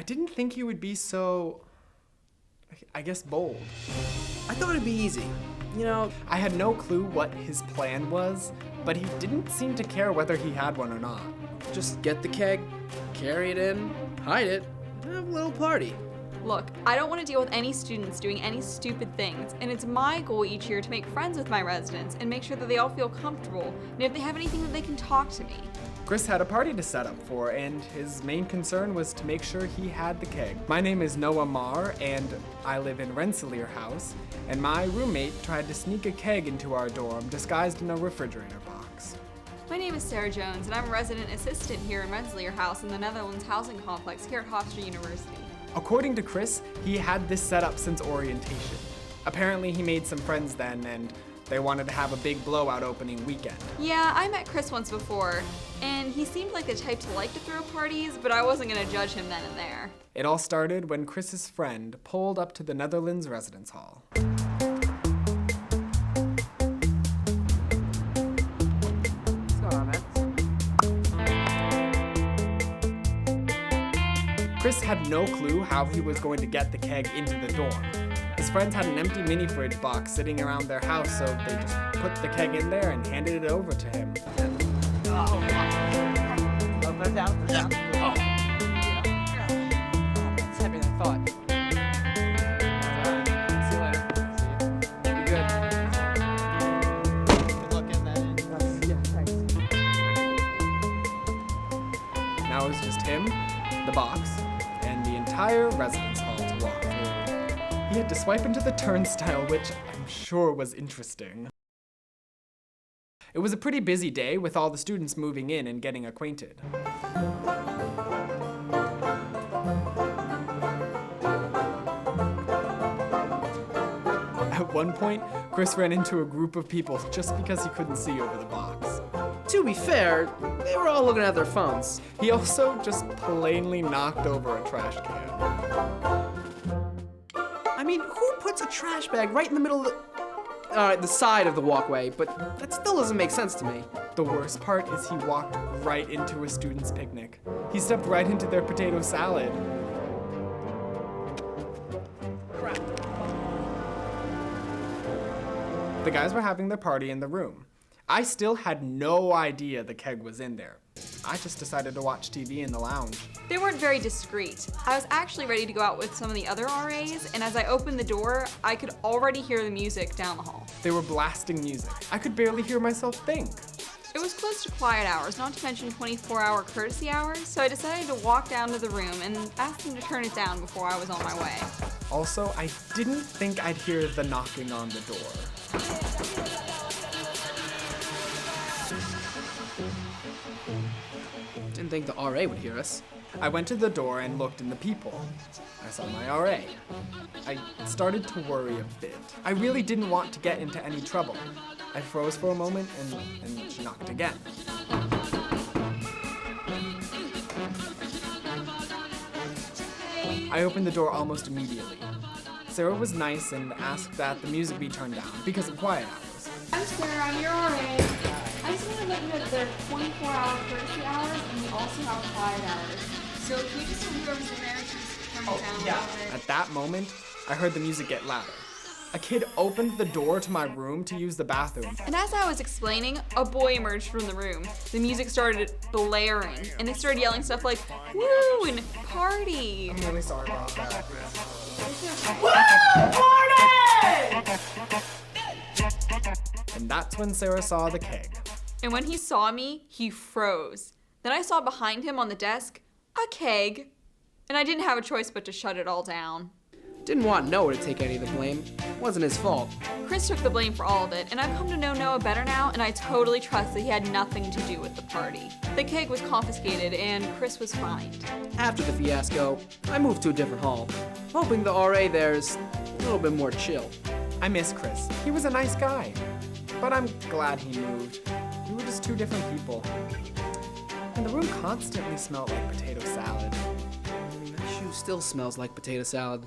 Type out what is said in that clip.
I didn't think he would be so, I guess, bold. I thought it'd be easy. You know, I had no clue what his plan was, but he didn't seem to care whether he had one or not. just get the keg, carry it in, hide it, and have a little party. Look, I don't want to deal with any students doing any stupid things, and it's my goal each year to make friends with my residents and make sure that they all feel comfortable, and if they have anything that they can talk to me. Chris had a party to set up for, and his main concern was to make sure he had the keg. My name is Noah Marr, and I live in Rensselaer House, and my roommate tried to sneak a keg into our dorm disguised in a refrigerator box. My name is Sarah Jones, and I'm a resident assistant here in Rensselaer House in the Netherlands Housing Complex here at Hofstra University. According to Chris, he had this set up since orientation. Apparently he made some friends then, and they wanted to have a big blowout opening weekend. Yeah, I met Chris once before, and he seemed like the type to like to throw parties, but I wasn't gonna judge him then and there. It all started when Chris's friend pulled up to the Netherlands residence hall. Chris had no clue how he was going to get the keg into the dorm. His friends had an empty mini fridge box sitting around their house, so they just put the keg in there and handed it over to him. Put it down. Oh, it's heavier than I thought. See you later. See you. Be good. Good luck getting that in. Yeah, thanks. Now it was just him, the box, and the entire residence hall to walk through. He had to swipe into the turnstile, which I'm sure was interesting. It was a pretty busy day with all the students moving in and getting acquainted. At one point, Chris ran into a group of people just because he couldn't see over the box. To be fair, they were all looking at their phones. He also just plainly knocked over a trash can. I mean, who puts a trash bag right in the middle of the side of the walkway? But that still doesn't make sense to me. The worst part is he walked right into a student's picnic. He stepped right into their potato salad. Crap. The guys were having their party in the room. I still had no idea the keg was in there. I just decided to watch TV in the lounge. They weren't very discreet. I was actually ready to go out with some of the other RAs, and as I opened the door, I could already hear the music down the hall. They were blasting music. I could barely hear myself think. It was close to quiet hours, not to mention 24-hour courtesy hours, so I decided to walk down to the room and ask them to turn it down before I was on my way. Also, I didn't think I'd hear the knocking on the door. Didn't think the RA would hear us. I went to the door and looked in the people. I saw my RA. I started to worry a bit. I really didn't want to get into any trouble. I froze for a moment and she knocked again. I opened the door almost immediately. Sarah was nice and asked that the music be turned down because of quiet hours. I'm Sarah, I'm your RA. I just want to let you know that there are 24-hour courtesy hours and we also have quiet hours. So can you just tell whoever's in there to just turn it down a little bit? At that moment, I heard the music get louder. A kid opened the door to my room to use the bathroom. And as I was explaining, a boy emerged from the room. The music started blaring, and they started yelling stuff like, "Woo!" and "Party!" I'm really sorry about that. And that's when Sarah saw the keg. And when he saw me, he froze. Then I saw behind him on the desk a keg, and I didn't have a choice but to shut it all down. Didn't want Noah to take any of the blame. Wasn't his fault. Chris took the blame for all of it, and I've come to know Noah better now, and I totally trust that he had nothing to do with the party. The keg was confiscated, and Chris was fined. After the fiasco, I moved to a different hall, hoping the RA there is a little bit more chill. I miss Chris. He was a nice guy. But I'm glad he moved. We were just two different people. And the room constantly smelled like potato salad. That shoe still smells like potato salad.